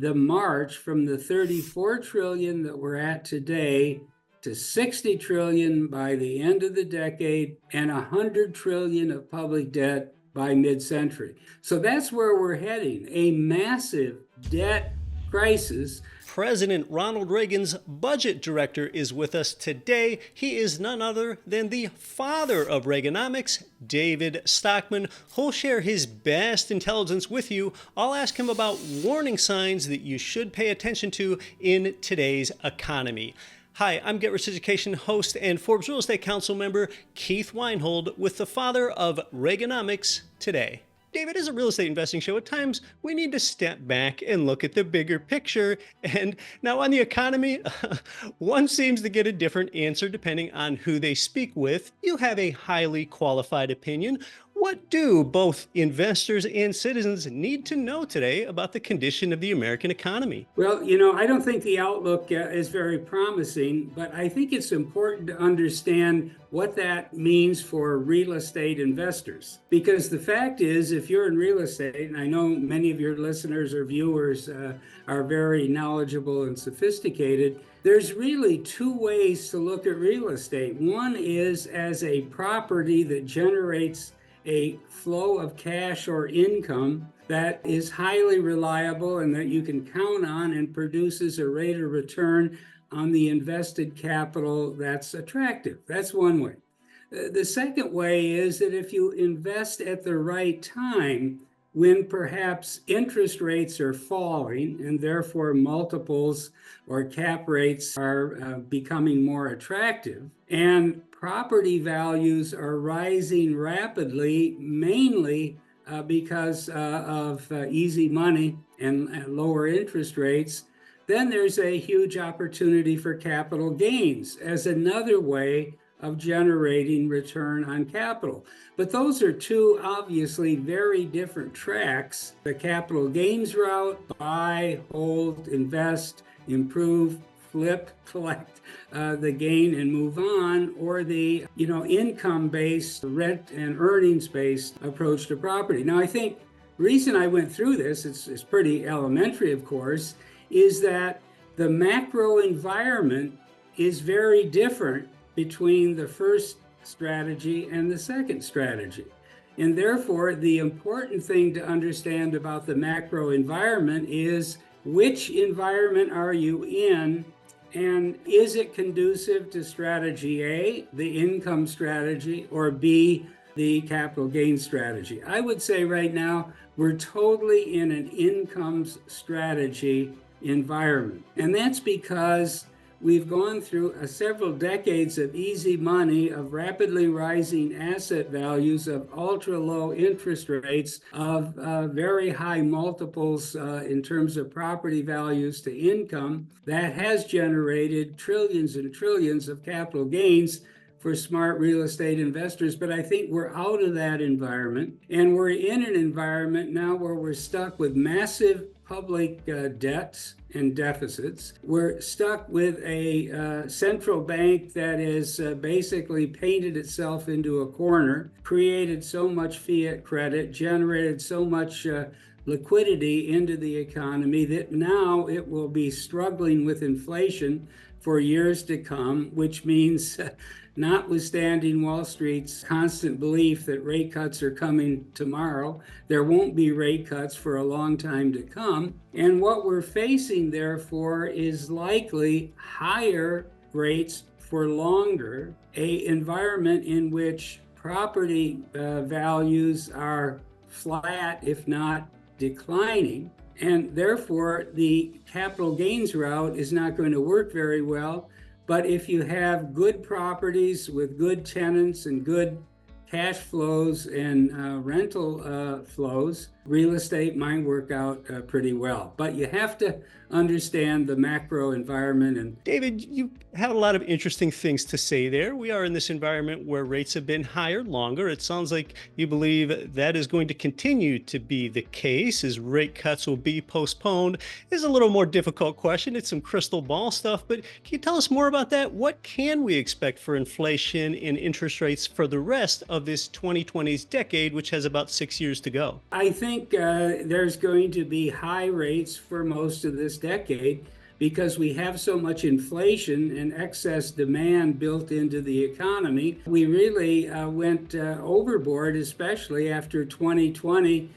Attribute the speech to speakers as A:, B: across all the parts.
A: the march from the 34 trillion that we're at today to 60 trillion by the end of the decade and 100 trillion of public debt by mid-century. So that's where we're heading, a massive debt crisis.
B: President Ronald Reagan's budget director is with us today. He is none other than the father of Reaganomics, David Stockman, who'll share his best intelligence with you. I'll ask him about warning signs that you should pay attention to in today's economy. Hi, I'm Get Rich Education host and Forbes Real Estate Council member Keith Weinhold with the father of Reaganomics today. David, as a real estate investing show, at times we need to step back and look at the bigger picture. And now on the economy, one seems to get a different answer depending on who they speak with. You have a highly qualified opinion. What do both investors and citizens need to know today about the condition of the American economy?
A: Well, I don't think the outlook is very promising, but I think it's important to understand what that means for real estate investors. Because the fact is, if you're in real estate, and I know many of your listeners or viewers are very knowledgeable and sophisticated, there's really two ways to look at real estate. One is as a property that generates a flow of cash or income that is highly reliable and that you can count on and produces a rate of return on the invested capital that's attractive. That's one way. The second way is that if you invest at the right time, when perhaps interest rates are falling and therefore multiples or cap rates are becoming more attractive, and property values are rising rapidly, mainly because of easy money and lower interest rates, then there's a huge opportunity for capital gains as another way of generating return on capital. But those are two obviously very different tracks. The capital gains route, buy, hold, invest, improve, flip, collect the gain and move on, or the income-based, rent and earnings-based approach to property. Now, I think the reason I went through this, it's pretty elementary, of course, is that the macro environment is very different between the first strategy and the second strategy. And therefore, the important thing to understand about the macro environment is which environment are you in, and is it conducive to strategy A, the income strategy, or B, the capital gains strategy? I would say right now, we're totally in an incomes strategy environment. And that's because we've gone through several decades of easy money, of rapidly rising asset values, of ultra low interest rates, of very high multiples in terms of property values to income. That has generated trillions and trillions of capital gains for smart real estate investors. But I think we're out of that environment, and we're in an environment now where we're stuck with massive public debts and deficits. We're stuck with a central bank that has basically painted itself into a corner, created so much fiat credit, generated so much liquidity into the economy that now it will be struggling with inflation for years to come, which means notwithstanding Wall Street's constant belief that rate cuts are coming tomorrow, there won't be rate cuts for a long time to come. And what we're facing, therefore, is likely higher rates for longer, an environment in which property values are flat, if not declining. And therefore, the capital gains route is not going to work very well. But if you have good properties with good tenants and good cash flows and rental flows, real estate might work out pretty well. But you have to understand the macro environment. And
B: David, you have a lot of interesting things to say there. We are in this environment where rates have been higher longer. It sounds like you believe that is going to continue to be the case as rate cuts will be postponed. It's a little more difficult question. It's some crystal ball stuff, but can you tell us more about that? What can we expect for inflation and interest rates for the rest of this 2020s decade, which has about 6 years to go?
A: I think think there's going to be high rates for most of this decade because we have so much inflation and excess demand built into the economy. We really went overboard, especially after 2020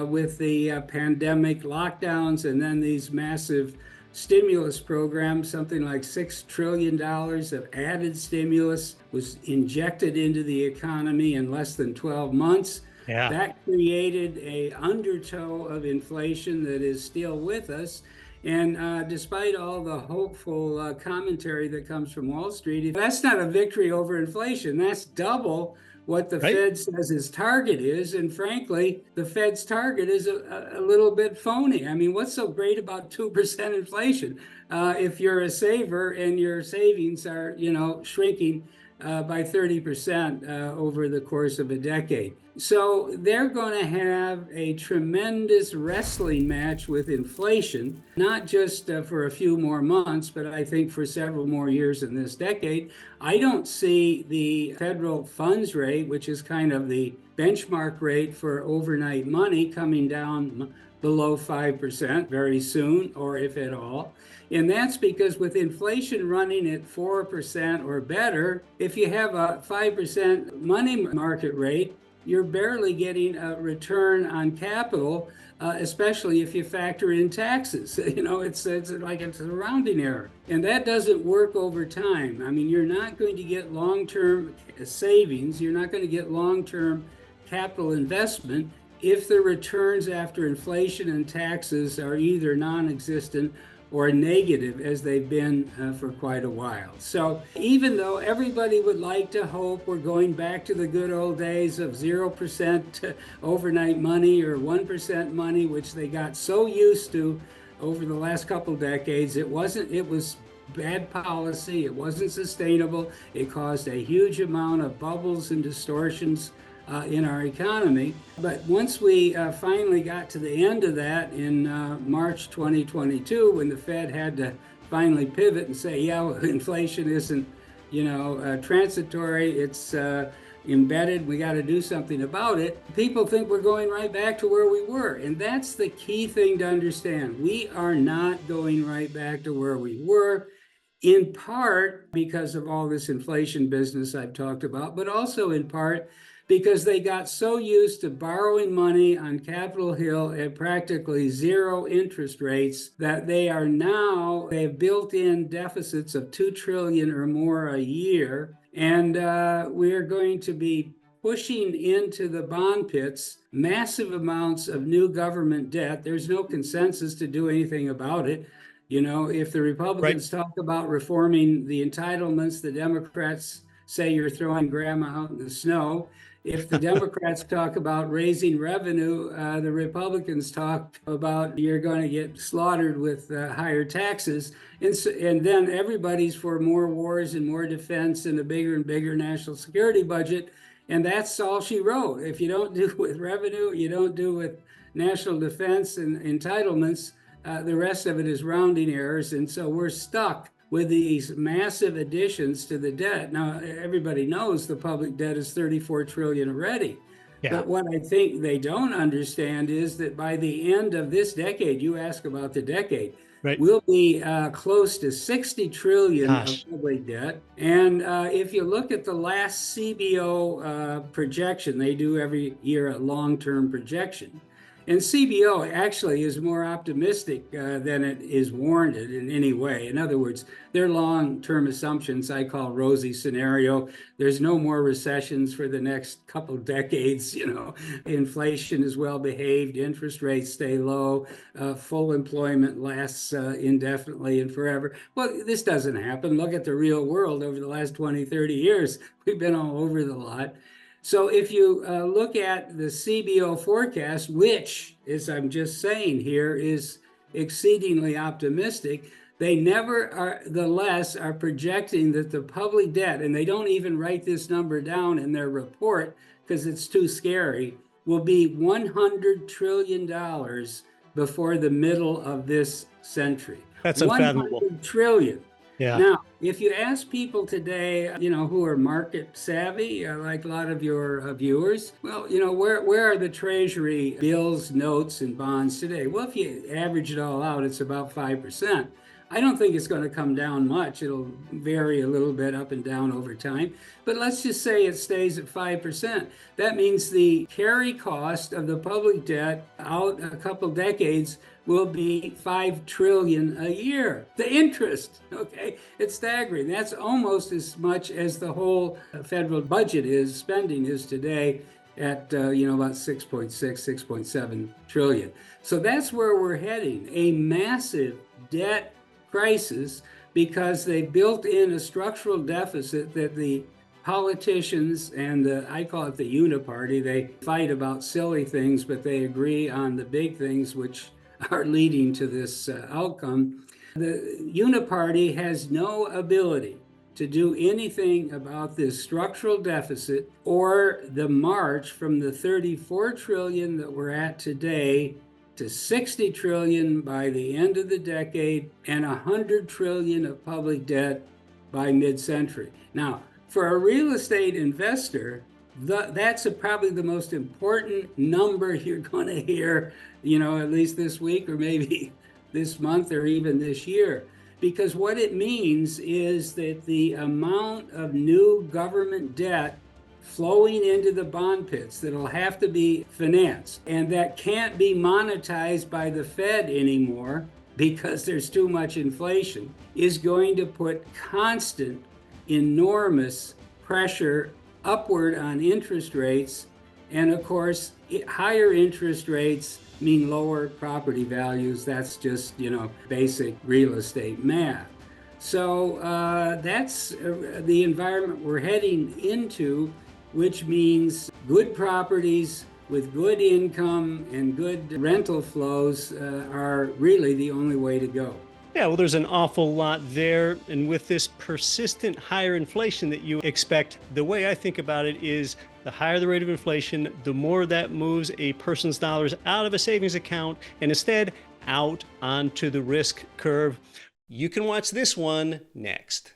A: with the pandemic lockdowns and then these massive stimulus programs. Something like $6 trillion of added stimulus was injected into the economy in less than 12 months.
B: Yeah.
A: That created an undertow of inflation that is still with us. And despite all the hopeful commentary that comes from Wall Street, that's not a victory over inflation. That's double what the Fed says its target is. And frankly, the Fed's target is a little bit phony. I mean, what's so great about 2% inflation? If you're a saver and your savings are, shrinking by 30% over the course of a decade. So they're going to have a tremendous wrestling match with inflation, not just for a few more months, but I think for several more years in this decade. I don't see the federal funds rate, which is kind of the benchmark rate for overnight money, coming down below 5% very soon, or if at all. And that's because with inflation running at 4% or better, if you have a 5% money market rate, you're barely getting a return on capital, especially if you factor in taxes. It's like it's a rounding error. And that doesn't work over time. I mean, you're not going to get long-term savings. You're not going to get long-term capital investment if the returns after inflation and taxes are either non-existent or negative, as they've been for quite a while. So even though everybody would like to hope we're going back to the good old days of 0% overnight money or 1% money, which they got so used to over the last couple decades, it was bad policy. It wasn't sustainable. It caused a huge amount of bubbles and distortions in our economy. But once we finally got to the end of that in March 2022, when the Fed had to finally pivot and say, yeah, inflation isn't, transitory, it's embedded, we got to do something about it, people think we're going right back to where we were. And that's the key thing to understand. We are not going right back to where we were, in part because of all this inflation business I've talked about, but also in part because they got so used to borrowing money on Capitol Hill at practically zero interest rates that they've built in deficits of $2 trillion or more a year. And we're going to be pushing into the bond pits massive amounts of new government debt. There's no consensus to do anything about it. If the Republicans talk about reforming the entitlements, the Democrats say you're throwing grandma out in the snow. If the Democrats talk about raising revenue, the Republicans talk about you're going to get slaughtered with higher taxes. And then everybody's for more wars and more defense and a bigger and bigger national security budget. And that's all she wrote. If you don't do with revenue, you don't do with national defense and entitlements, the rest of it is rounding errors. And so we're stuck with these massive additions to the debt. Now, everybody knows the public debt is $34 trillion already. Yeah. But what I think they don't understand is that by the end of this decade, you ask about the decade, we'll be close to $60 trillion of public debt. And if you look at the last CBO projection, they do every year a long-term projection. And CBO actually is more optimistic than it is warranted in any way. In other words, their long-term assumptions I call rosy scenario. There's no more recessions for the next couple decades. Inflation is well behaved, interest rates stay low, full employment lasts indefinitely and forever. Well, this doesn't happen. Look at the real world over the last 20, 30 years. We've been all over the lot. So if you look at the CBO forecast, which, as I'm just saying here, is exceedingly optimistic, they nevertheless are projecting that the public debt, and they don't even write this number down in their report because it's too scary, will be $100 trillion before the middle of this century.
B: That's unfathomable.
A: $100 trillion.
B: Yeah.
A: Now, if you ask people today, who are market savvy, like a lot of your viewers, well, where are the Treasury bills, notes, and bonds today? Well, if you average it all out, it's about 5%. I don't think it's going to come down much. It'll vary a little bit up and down over time. But let's just say it stays at 5%. That means the carry cost of the public debt out a couple decades will be 5 trillion a year. The interest, okay, it's staggering. That's almost as much as the whole federal budget spending is today at about 6.6, 6.7 trillion. So that's where we're heading, a massive debt crisis, because they built in a structural deficit that the politicians and I call it the uniparty, they fight about silly things, but they agree on the big things which are leading to this outcome. The uniparty has no ability to do anything about this structural deficit or the march from the 34 trillion that we're at today to 60 trillion by the end of the decade and 100 trillion of public debt by mid-century. Now, for a real estate investor, that's probably the most important number you're going to hear, at least this week or maybe this month or even this year. Because what it means is that the amount of new government debt flowing into the bond pits that'll have to be financed, and that can't be monetized by the Fed anymore because there's too much inflation, is going to put constant, enormous pressure upward on interest rates. And of course, higher interest rates mean lower property values. That's just, basic real estate math. So that's the environment we're heading into, which means good properties with good income and good rental flows are really the only way to go.
B: Yeah, well, there's an awful lot there. And with this persistent higher inflation that you expect, the way I think about it is the higher the rate of inflation, the more that moves a person's dollars out of a savings account and instead out onto the risk curve. You can watch this one next.